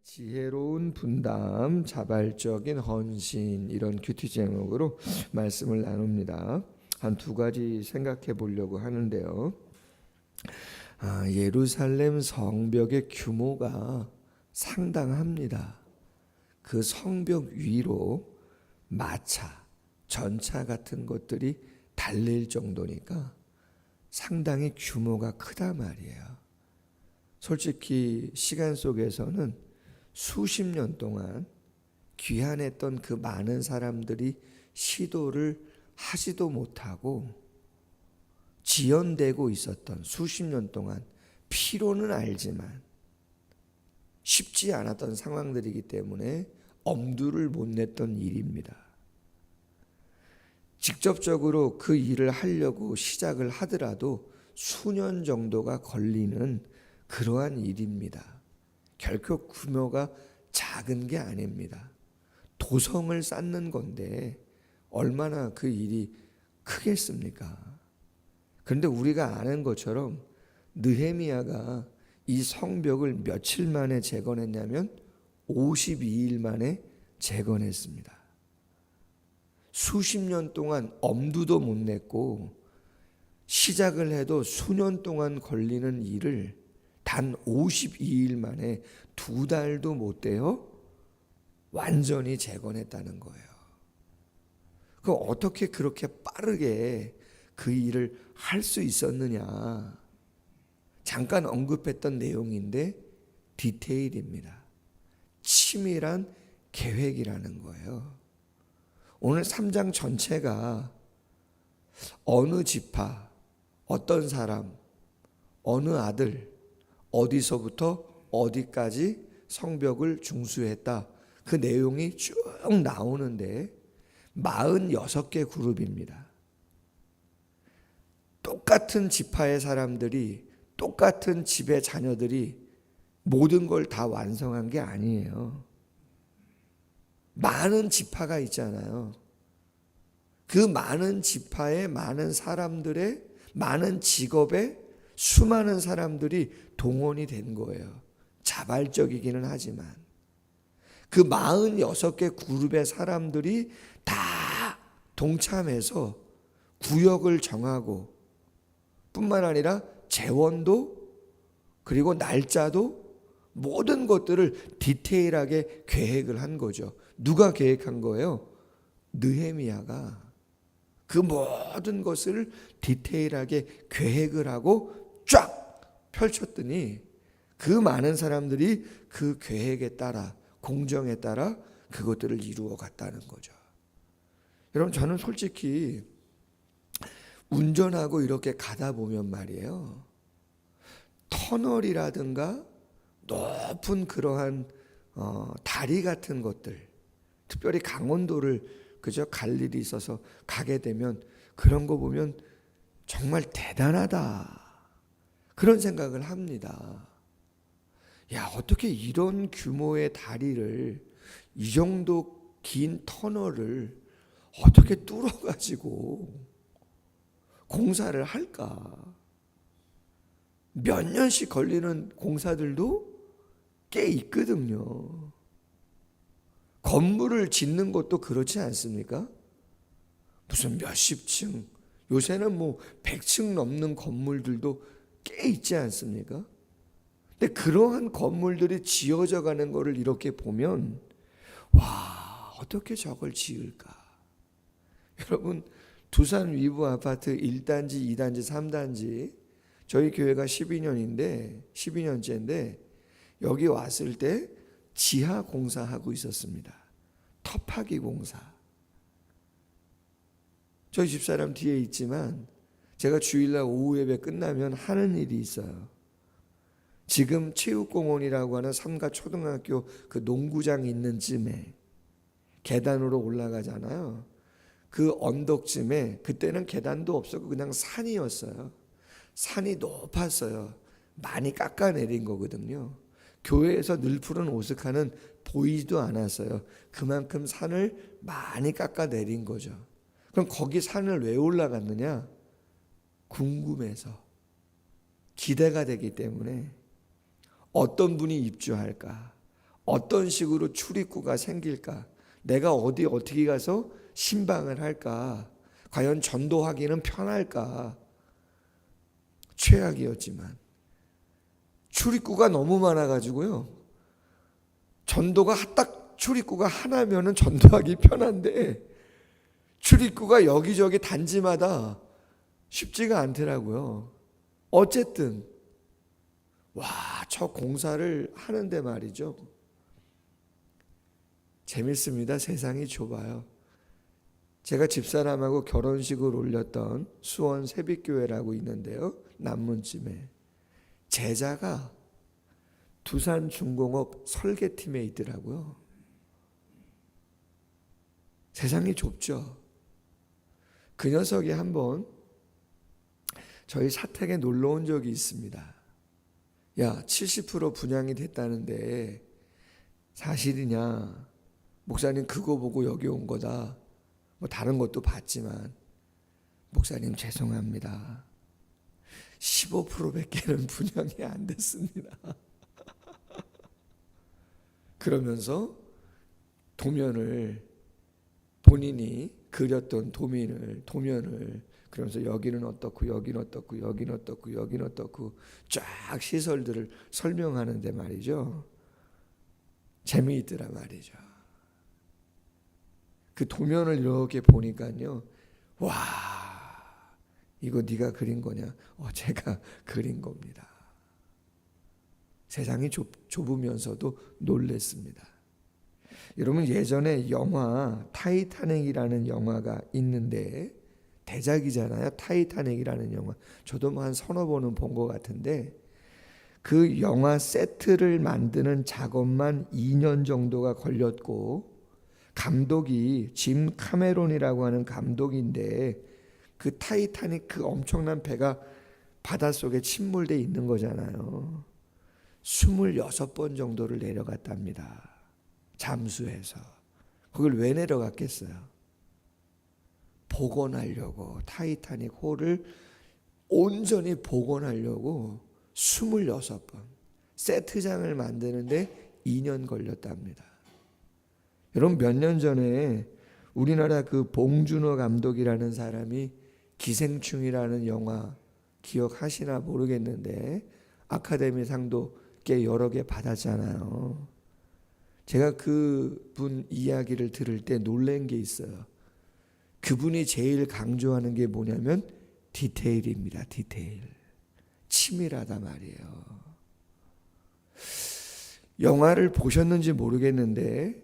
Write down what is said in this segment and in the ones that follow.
지혜로운 분담, 자발적인 헌신, 이런 큐티 제목으로 말씀을 나눕니다. 한 두 가지 생각해 보려고 하는데요. 예루살렘 성벽의 규모가 상당합니다. 그 성벽 위로 마차, 전차 같은 것들이 달릴 정도니까 상당히 규모가 크다 말이에요. 솔직히 시간 속에서는 수십 년 동안 귀환했던 그 많은 사람들이 시도를 하지도 못하고 지연되고 있었던, 수십 년 동안 피로는 알지만 쉽지 않았던 상황들이기 때문에 엄두를 못 냈던 일입니다. 직접적으로 그 일을 하려고 시작을 하더라도 수년 정도가 걸리는 그러한 일입니다. 결코 규모가 작은 게 아닙니다. 도성을 쌓는 건데 얼마나 그 일이 크겠습니까? 그런데 우리가 아는 것처럼 느헤미야가 이 성벽을 며칠 만에 재건했냐면 52일 만에 재건했습니다. 수십 년 동안 엄두도 못 냈고 시작을 해도 수년 동안 걸리는 일을 단 52일 만에 2달도 못 돼요 완전히 재건했다는 거예요. 그럼 어떻게 그렇게 빠르게 그 일을 할 수 있었느냐? 잠깐 언급했던 내용인데 디테일입니다. 치밀한 계획이라는 거예요. 오늘 3장 전체가 어느 지파, 어떤 사람, 어느 아들, 어디서부터 어디까지 성벽을 중수했다. 그 내용이 쭉 나오는데 46개 그룹입니다. 똑같은 지파의 사람들이, 똑같은 집의 자녀들이 모든 걸 다 완성한 게 아니에요. 많은 지파가 있잖아요. 그 많은 지파의 많은 사람들의 많은 직업의 수많은 사람들이 동원이 된 거예요. 자발적이기는 하지만 그 46개 그룹의 사람들이 다 동참해서 구역을 정하고 뿐만 아니라 재원도 그리고 날짜도 모든 것들을 디테일하게 계획을 한 거죠. 누가 계획한 거예요? 느헤미야가 그 모든 것을 디테일하게 계획을 하고 쫙 펼쳤더니 그 많은 사람들이 그 계획에 따라, 공정에 따라 그것들을 이루어 갔다는 거죠. 여러분, 저는 솔직히 운전하고 이렇게 가다 보면 말이에요, 터널이라든가 높은 그러한 다리 같은 것들, 특별히 강원도를 갈 일이 있어서 가게 되면 그런 거 보면 정말 대단하다, 그런 생각을 합니다. 야, 어떻게 이런 규모의 다리를, 이 정도 긴 터널을 어떻게 뚫어가지고 공사를 할까? 몇 년씩 걸리는 공사들도 꽤 있거든요. 건물을 짓는 것도 그렇지 않습니까? 무슨 몇십 층, 요새는 뭐 100층 넘는 건물들도 꽤 있지 않습니까? 근데 그러한 건물들이 지어져 가는 것을 이렇게 보면, 와, 어떻게 저걸 지을까? 여러분, 두산 위브 아파트 1단지, 2단지, 3단지, 저희 교회가 12년째인데 여기 왔을 때 지하 공사하고 있었습니다. 터파기 공사. 저희 집사람 뒤에 있지만 제가 주일날 오후 예배 끝나면 하는 일이 있어요. 지금 체육공원이라고 하는 삼가 초등학교 그 농구장 있는 쯤에 계단으로 올라가잖아요. 그 언덕쯤에, 그때는 계단도 없었고 그냥 산이었어요. 산이 높았어요. 많이 깎아내린 거거든요. 교회에서 늘 푸른 오스카는 보이지도 않았어요. 그만큼 산을 많이 깎아내린 거죠. 그럼 거기 산을 왜 올라갔느냐? 궁금해서, 기대가 되기 때문에 어떤 분이 입주할까? 어떤 식으로 출입구가 생길까? 내가 어떻게 가서 신방을 할까? 과연 전도하기는 편할까? 최악이었지만 출입구가 너무 많아가지고요. 전도가 딱 출입구가 하나면은 전도하기 편한데 출입구가 여기저기 단지마다 쉽지가 않더라고요. 어쨌든 저 공사를 하는데 말이죠. 재밌습니다. 세상이 좁아요. 제가 집사람하고 결혼식을 올렸던 수원 새빛교회라고 있는데요. 남문쯤에 제자가 두산중공업 설계팀에 있더라고요. 세상이 좁죠. 그 녀석이 한번 저희 사택에 놀러 온 적이 있습니다. 야, 70% 분양이 됐다는데 사실이냐? 목사님 그거 보고 여기 온 거다. 뭐 다른 것도 봤지만 목사님 죄송합니다. 15%밖에는 분양이 안 됐습니다. 그러면서 도면을 본인이 그렸던 도면을 그러면서 여기는 어떻고 여기는 어떻고 여기는 어떻고 여기는 어떻고 쫙 시설들을 설명하는데 말이죠. 재미있더라 말이죠. 그 도면을 이렇게 보니까요. 와, 이거 네가 그린 거냐? 제가 그린 겁니다. 세상이 좁으면서도 놀랬습니다. 여러분 예전에 영화 타이타닉이라는 영화가 있는데 대작이잖아요. 타이타닉이라는 영화. 저도 뭐 한 서너 번은 본 것 같은데 그 영화 세트를 만드는 작업만 2년 정도가 걸렸고 감독이 짐 카메론이라고 하는 감독인데 그 타이타닉 그 엄청난 배가 바닷속에 침몰돼 있는 거잖아요. 26번 정도를 내려갔답니다. 잠수해서. 그걸 왜 내려갔겠어요? 복원하려고 타이타닉 호를 온전히 복원하려고 26번 세트장을 만드는데 2년 걸렸답니다. 여러분 몇 년 전에 우리나라 그 봉준호 감독이라는 사람이 기생충이라는 영화 기억하시나 모르겠는데 아카데미 상도 꽤 여러 개 받았잖아요. 제가 그분 이야기를 들을 때 놀란 게 있어요. 그분이 제일 강조하는 게 뭐냐면 디테일입니다. 디테일. 치밀하다 말이에요. 영화를 보셨는지 모르겠는데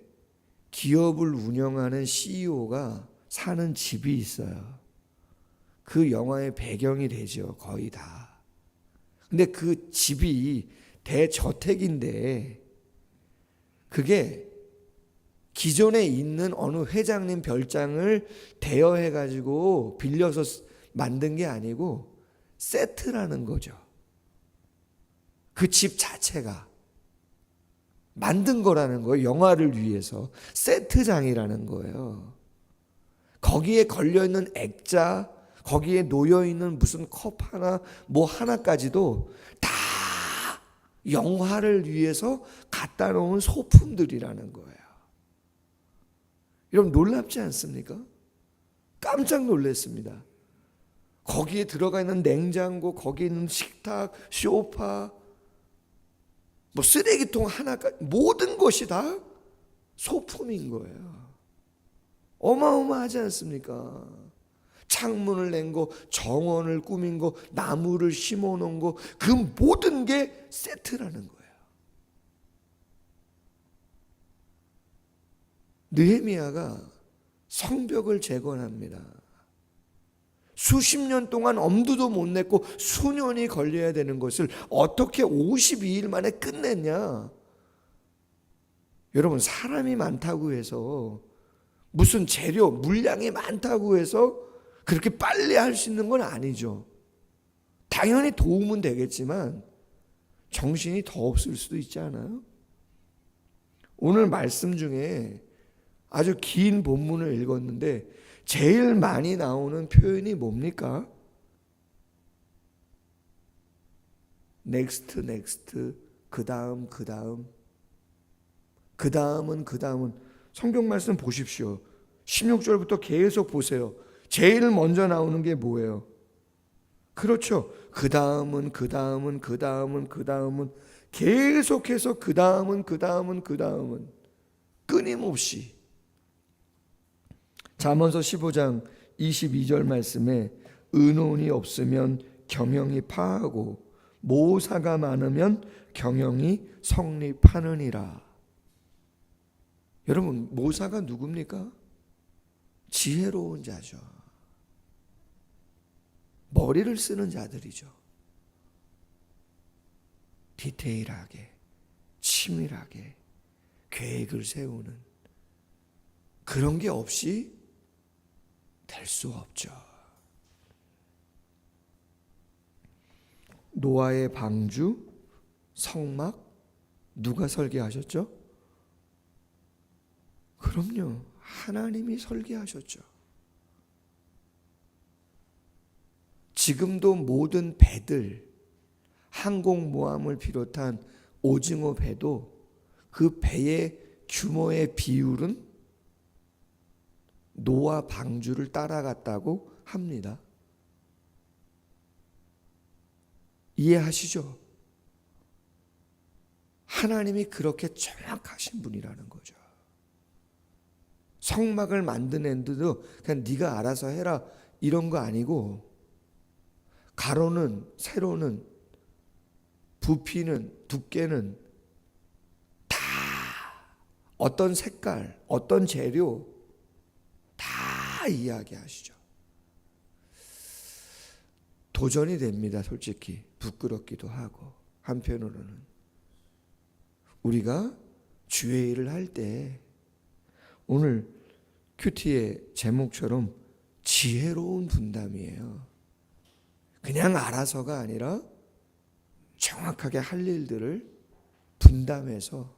기업을 운영하는 CEO가 사는 집이 있어요. 그 영화의 배경이 되죠. 거의 다. 근데 그 집이 대저택인데 그게 기존에 있는 어느 회장님 별장을 대여해가지고 빌려서 만든 게 아니고 세트라는 거죠. 그 집 자체가 만든 거라는 거예요. 영화를 위해서 세트장이라는 거예요. 거기에 걸려있는 액자, 거기에 놓여있는 무슨 컵 하나 뭐 하나까지도 다 영화를 위해서 갖다 놓은 소품들이라는 거예요. 여러분 놀랍지 않습니까? 깜짝 놀랐습니다. 거기에 들어가 있는 냉장고, 거기에 있는 식탁, 소파, 뭐 쓰레기통 하나까지 모든 것이 다 소품인 거예요. 어마어마하지 않습니까? 창문을 낸 거, 정원을 꾸민 거, 나무를 심어 놓은 거, 그 모든 게 세트라는 거예요. 느헤미야가 성벽을 재건합니다. 수십 년 동안 엄두도 못 냈고 수년이 걸려야 되는 것을 어떻게 52일 만에 끝냈냐? 여러분 사람이 많다고 해서 무슨 재료, 물량이 많다고 해서 그렇게 빨리 할 수 있는 건 아니죠. 당연히 도움은 되겠지만 정신이 더 없을 수도 있지 않아요? 오늘 말씀 중에 아주 긴 본문을 읽었는데 제일 많이 나오는 표현이 뭡니까? next, 그 다음. 그 다음은 성경 말씀 보십시오. 16절부터 계속 보세요. 제일 먼저 나오는 게 뭐예요? 그렇죠. 그 다음은 계속해서 그 다음은 끊임없이. 잠언서 15장 22절 말씀에 의논이 없으면 경영이 파하고 모사가 많으면 경영이 성립하느니라. 여러분, 모사가 누굽니까? 지혜로운 자죠. 머리를 쓰는 자들이죠. 디테일하게, 치밀하게 계획을 세우는, 그런 게 없이 될 수 없죠. 노아의 방주, 성막 누가 설계하셨죠? 그럼요, 하나님이 설계하셨죠. 지금도 모든 배들, 항공모함을 비롯한 오징어 배도 그 배의 규모의 비율은 노아 방주를 따라갔다고 합니다. 이해하시죠? 하나님이 그렇게 정확하신 분이라는 거죠. 성막을 만드는데도 그냥 네가 알아서 해라 이런 거 아니고, 가로는 세로는 부피는 두께는 다 어떤 색깔, 어떤 재료 다 이야기하시죠. 도전이 됩니다. 솔직히 부끄럽기도 하고. 한편으로는 우리가 주의 일을 할 때, 오늘 큐티의 제목처럼 지혜로운 분담이에요. 그냥 알아서가 아니라 정확하게 할 일들을 분담해서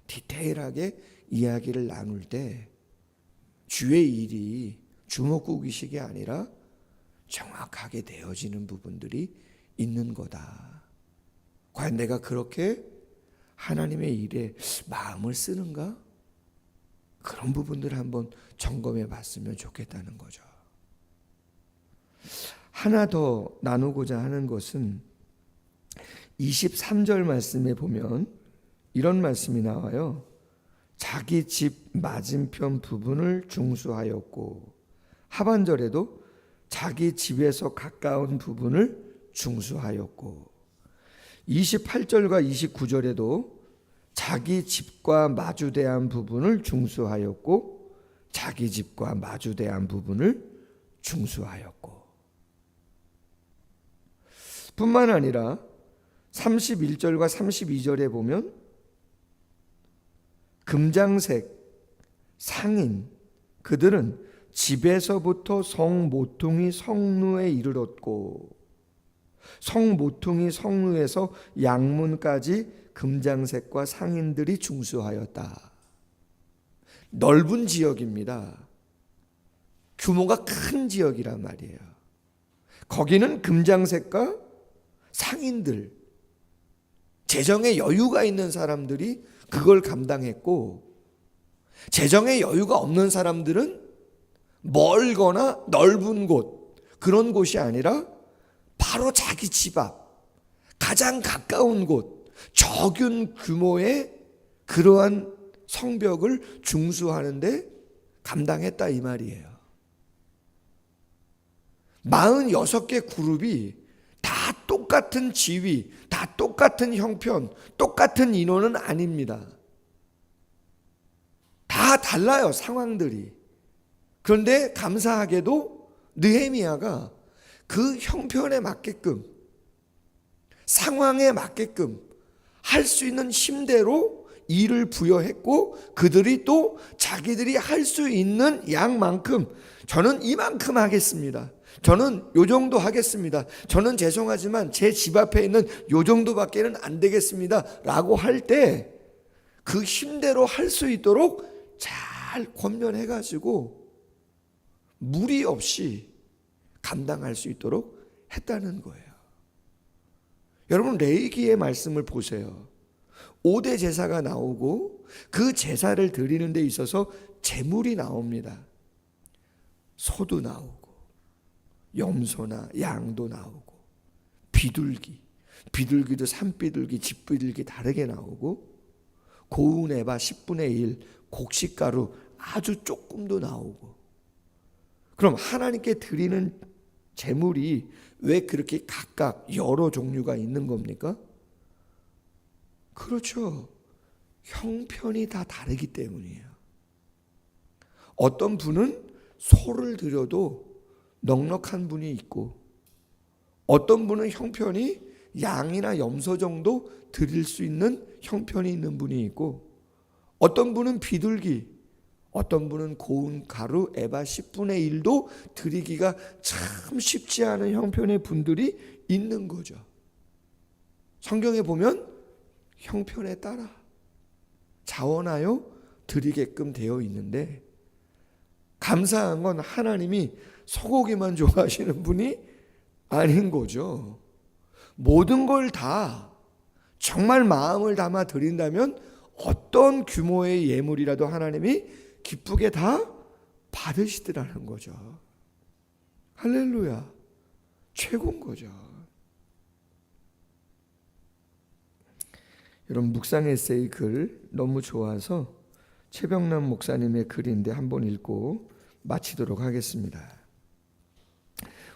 디테일하게 이야기를 나눌 때 주의 일이 주먹구기식이 아니라 정확하게 되어지는 부분들이 있는 거다. 과연 내가 그렇게 하나님의 일에 마음을 쓰는가? 그런 부분들을 한번 점검해 봤으면 좋겠다는 거죠. 하나 더 나누고자 하는 것은 23절 말씀에 보면 이런 말씀이 나와요. 자기 집 맞은편 부분을 중수하였고, 하반절에도 자기 집에서 가까운 부분을 중수하였고, 28절과 29절에도 자기 집과 마주대한 부분을 중수하였고, 자기 집과 마주대한 부분을 중수하였고, 뿐만 아니라 31절과 32절에 보면 금장색 상인 그들은 집에서부터 성모퉁이 성루에 이르렀고, 성모퉁이 성루에서 양문까지 금장색과 상인들이 중수하였다. 넓은 지역입니다. 규모가 큰 지역이란 말이에요. 거기는 금장색과 상인들, 재정에 여유가 있는 사람들이 그걸 감당했고, 재정에 여유가 없는 사람들은 멀거나 넓은 곳, 그런 곳이 아니라 바로 자기 집 앞, 가장 가까운 곳, 적은 규모의 그러한 성벽을 중수하는데 감당했다 이 말이에요. 46개 그룹이 다 똑같은 지위, 다 똑같은 형편, 똑같은 인원은 아닙니다. 다 달라요, 상황들이. 그런데 감사하게도 느헤미야가 그 형편에 맞게끔, 상황에 맞게끔 할 수 있는 힘대로 일을 부여했고, 그들이 또 자기들이 할 수 있는 양만큼, 저는 이만큼 하겠습니다, 저는 요 정도 하겠습니다, 저는 죄송하지만 제 집 앞에 있는 요 정도밖에는 안 되겠습니다 라고 할 때 그 힘대로 할 수 있도록 잘 권면해가지고 무리 없이 감당할 수 있도록 했다는 거예요. 여러분, 레위기의 말씀을 보세요. 5대 제사가 나오고 그 제사를 드리는 데 있어서 제물이 나옵니다. 소도 나오고 염소나 양도 나오고 비둘기도 산비둘기, 집비둘기 다르게 나오고 고운 에바 10분의 1 곡식가루 아주 조금도 나오고. 그럼 하나님께 드리는 제물이 왜 그렇게 각각 여러 종류가 있는 겁니까? 그렇죠. 형편이 다 다르기 때문이에요. 어떤 분은 소를 드려도 넉넉한 분이 있고, 어떤 분은 형편이 양이나 염소 정도 드릴 수 있는 형편이 있는 분이 있고, 어떤 분은 비둘기, 어떤 분은 고운 가루 에바 10분의 1도 드리기가 참 쉽지 않은 형편의 분들이 있는 거죠. 성경에 보면 형편에 따라 자원하여 드리게끔 되어 있는데, 감사한 건 하나님이 소고기만 좋아하시는 분이 아닌 거죠. 모든 걸 다 정말 마음을 담아 드린다면 어떤 규모의 예물이라도 하나님이 기쁘게 다 받으시더라는 거죠. 할렐루야. 최고인 거죠. 여러분, 묵상 에세이 글 너무 좋아서 최병남 목사님의 글인데 한번 읽고 마치도록 하겠습니다.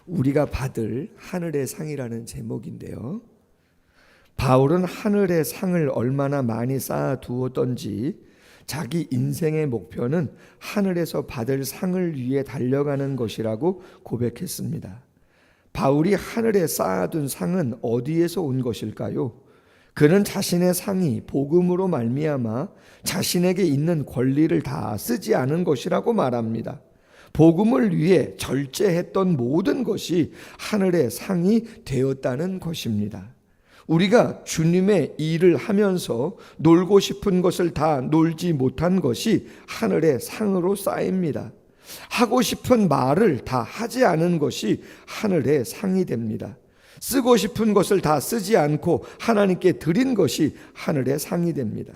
우리가 받을 하늘의 상이라는 제목인데요. 바울은 하늘의 상을 얼마나 많이 쌓아두었던지 자기 인생의 목표는 하늘에서 받을 상을 위해 달려가는 것이라고 고백했습니다. 바울이 하늘에 쌓아둔 상은 어디에서 온 것일까요? 그는 자신의 상이 복음으로 말미암아 자신에게 있는 권리를 다 쓰지 않은 것이라고 말합니다. 복음을 위해 절제했던 모든 것이 하늘의 상이 되었다는 것입니다. 우리가 주님의 일을 하면서 놀고 싶은 것을 다 놀지 못한 것이 하늘의 상으로 쌓입니다. 하고 싶은 말을 다 하지 않은 것이 하늘의 상이 됩니다. 쓰고 싶은 것을 다 쓰지 않고 하나님께 드린 것이 하늘의 상이 됩니다.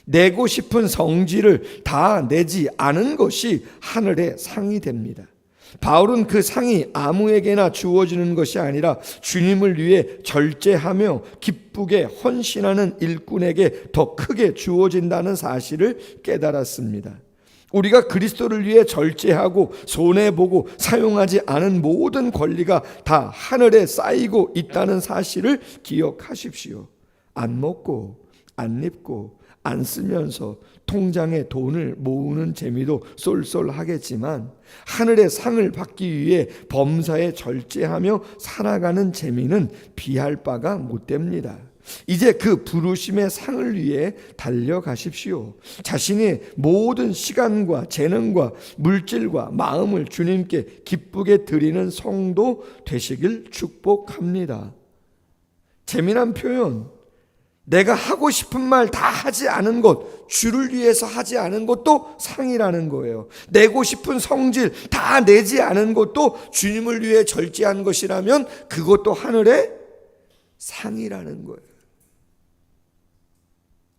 내고 싶은 성질을 다 내지 않은 것이 하늘의 상이 됩니다. 바울은 그 상이 아무에게나 주어지는 것이 아니라 주님을 위해 절제하며 기쁘게 헌신하는 일꾼에게 더 크게 주어진다는 사실을 깨달았습니다. 우리가 그리스도를 위해 절제하고 손해보고 사용하지 않은 모든 권리가 다 하늘에 쌓이고 있다는 사실을 기억하십시오. 안 먹고 안 입고 안 쓰면서 통장에 돈을 모으는 재미도 쏠쏠하겠지만 하늘의 상을 받기 위해 범사에 절제하며 살아가는 재미는 비할 바가 못됩니다. 이제 그 부르심의 상을 위해 달려가십시오. 자신의 모든 시간과 재능과 물질과 마음을 주님께 기쁘게 드리는 성도 되시길 축복합니다. 재미난 표현, 내가 하고 싶은 말 다 하지 않은 것, 주를 위해서 하지 않은 것도 상이라는 거예요. 내고 싶은 성질 다 내지 않은 것도 주님을 위해 절제한 것이라면 그것도 하늘의 상이라는 거예요.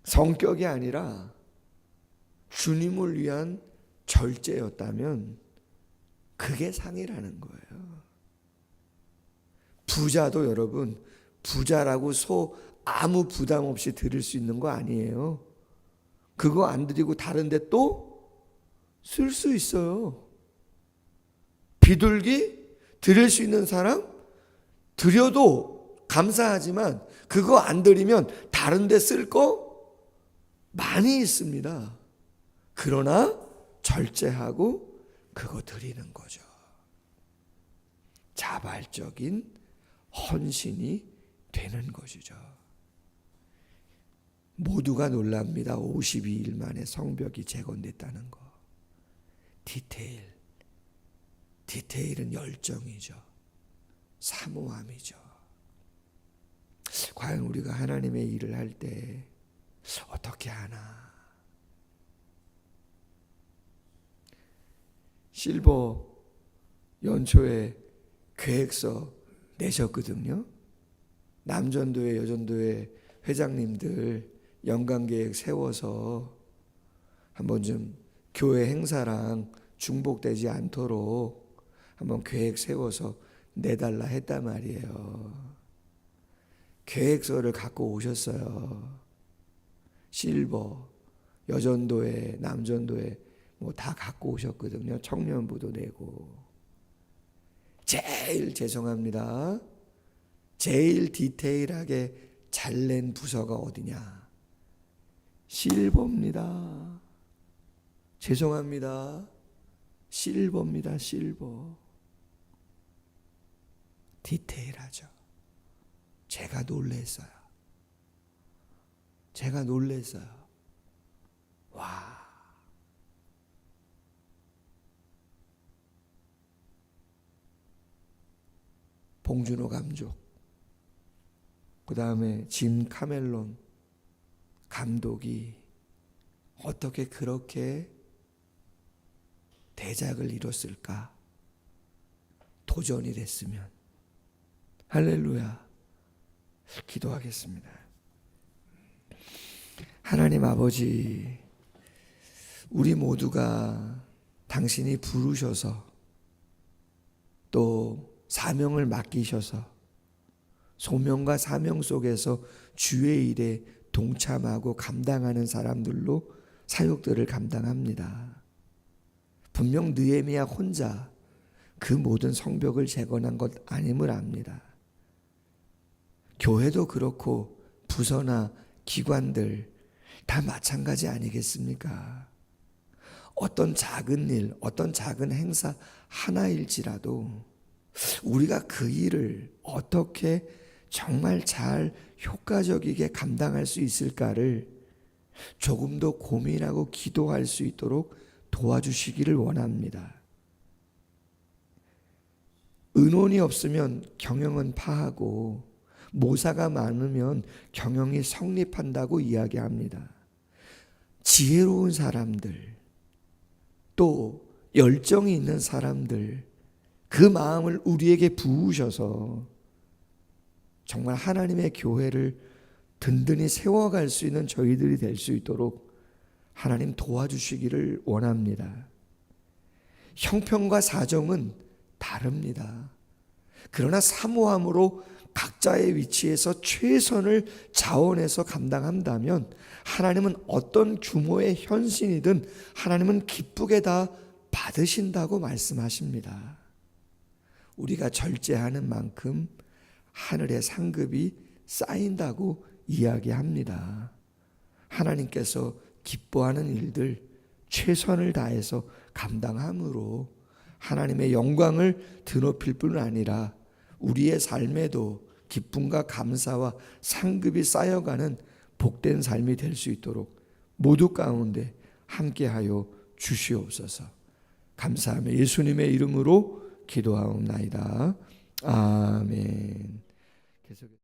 성격이 아니라 주님을 위한 절제였다면 그게 상이라는 거예요. 부자도 여러분, 부자라고 아무 부담 없이 드릴 수 있는 거 아니에요. 그거 안 드리고 다른 데 또 쓸 수 있어요. 비둘기 드릴 수 있는 사람 드려도 감사하지만 그거 안 드리면 다른 데 쓸 거 많이 있습니다. 그러나 절제하고 그거 드리는 거죠. 자발적인 헌신이 되는 것이죠. 모두가 놀랍니다. 52일 만에 성벽이 재건됐다는 거. 디테일은 열정이죠. 사모함이죠. 과연 우리가 하나님의 일을 할 때 어떻게 하나? 실버 연초에 계획서 내셨거든요. 남전도회, 여전도회 회장님들 연간 계획 세워서 한번 좀 교회 행사랑 중복되지 않도록 한번 계획 세워서 내달라 했단 말이에요. 계획서를 갖고 오셨어요. 실버, 여전도회, 남전도회 뭐 다 갖고 오셨거든요. 청년부도 내고. 제일 죄송합니다. 제일 디테일하게 잘 낸 부서가 어디냐? 실버입니다. 죄송합니다. 실버입니다. 실버. 디테일하죠. 제가 놀랬어요. 제가 놀랬어요. 와. 봉준호 감독, 그 다음에 짐 카멜론 감독이 어떻게 그렇게 대작을 이뤘을까? 도전이 됐으면. 할렐루야. 기도하겠습니다. 하나님 아버지, 우리 모두가 당신이 부르셔서 또 사명을 맡기셔서 소명과 사명 속에서 주의 일에 동참하고 감당하는 사람들로 사역들을 감당합니다. 분명 느헤미야 혼자 그 모든 성벽을 재건한 것 아님을 압니다. 교회도 그렇고 부서나 기관들 다 마찬가지 아니겠습니까? 어떤 작은 일, 어떤 작은 행사 하나일지라도 우리가 그 일을 어떻게 정말 잘 효과적이게 감당할 수 있을까를 조금 더 고민하고 기도할 수 있도록 도와주시기를 원합니다. 은혼이 없으면 경영은 파하고 모사가 많으면 경영이 성립한다고 이야기합니다. 지혜로운 사람들, 또 열정이 있는 사람들, 그 마음을 우리에게 부으셔서 정말 하나님의 교회를 든든히 세워갈 수 있는 저희들이 될 수 있도록 하나님 도와주시기를 원합니다. 형편과 사정은 다릅니다. 그러나 사모함으로 각자의 위치에서 최선을 자원해서 감당한다면 하나님은 어떤 규모의 현신이든 하나님은 기쁘게 다 받으신다고 말씀하십니다. 우리가 절제하는 만큼 하늘의 상급이 쌓인다고 이야기합니다. 하나님께서 기뻐하는 일들 최선을 다해서 감당함으로 하나님의 영광을 드높일 뿐 아니라 우리의 삶에도 기쁨과 감사와 상급이 쌓여가는 복된 삶이 될 수 있도록 모두 가운데 함께하여 주시옵소서. 감사하며 예수님의 이름으로 기도하옵나이다. 아멘. 계속